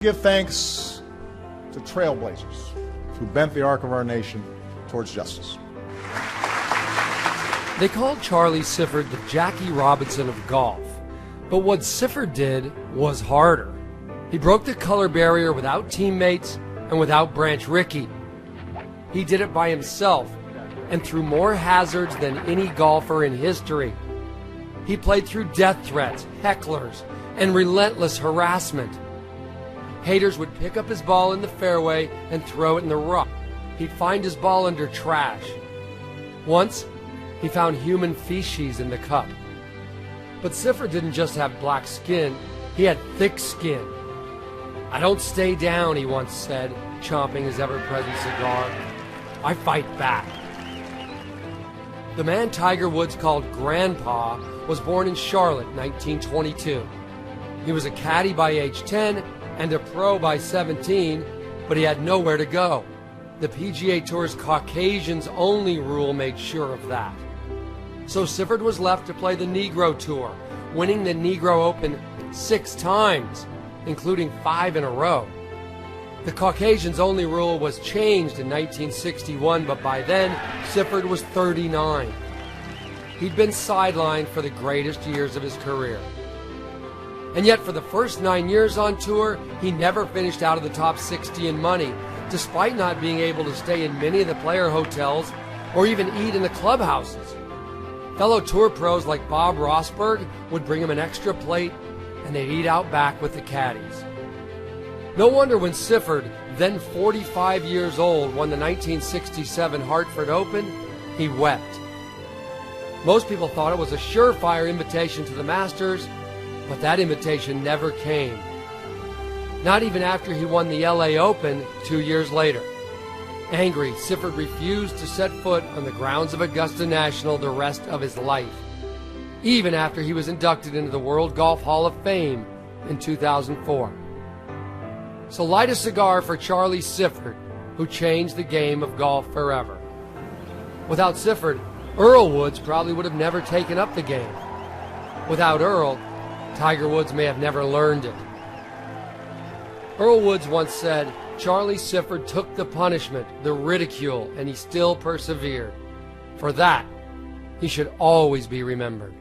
Give thanks to trailblazers who bent the arc of our nation towards justice. They called Charlie Sifford the Jackie Robinson of golf. But what Sifford did was harder. He broke the color barrier without teammates and without Branch Rickey. He did it by himself and through more hazards than any golfer in history. He played through death threats, hecklers, and relentless harassment. Haters would pick up his ball in the fairway and throw it in the rough. He'd find his ball under trash. Once, he found human feces in the cup. But Sifford didn't just have black skin, he had thick skin. "I don't stay down," he once said, chomping his ever-present cigar. "I fight back." The man Tiger Woods called Grandpa was born in Charlotte, 1922. He was a caddy by age 10 and a pro by 17, but he had nowhere to go. The PGA Tour's Caucasians-only rule made sure of that. So Sifford was left to play the Negro Tour, winning the Negro Open 6 times, including 5 in a row. The Caucasians-only rule was changed in 1961, but by then, Sifford was 39. He'd been sidelined for the greatest years of his career. And yet for the first 9 years on tour, he never finished out of the top 60 in money, despite not being able to stay in many of the player hotels or even eat in the clubhouses. Fellow tour pros like Bob Rosberg would bring him an extra plate, and they'd eat out back with the caddies. No wonder when Sifford, then 45 years old, won the 1967 Hartford Open, he wept. Most people thought it was a surefire invitation to the Masters, but that invitation never came. Not even after he won the LA Open 2 years later. Angry, Sifford refused to set foot on the grounds of Augusta National the rest of his life, even after he was inducted into the World Golf Hall of Fame in 2004. So light a cigar for Charlie Sifford, who changed the game of golf forever. Without Sifford, Earl Woods probably would have never taken up the game. Without Earl, Tiger Woods may have never learned it. Earl Woods once said, "Charlie Sifford took the punishment, the ridicule, and he still persevered. For that, he should always be remembered."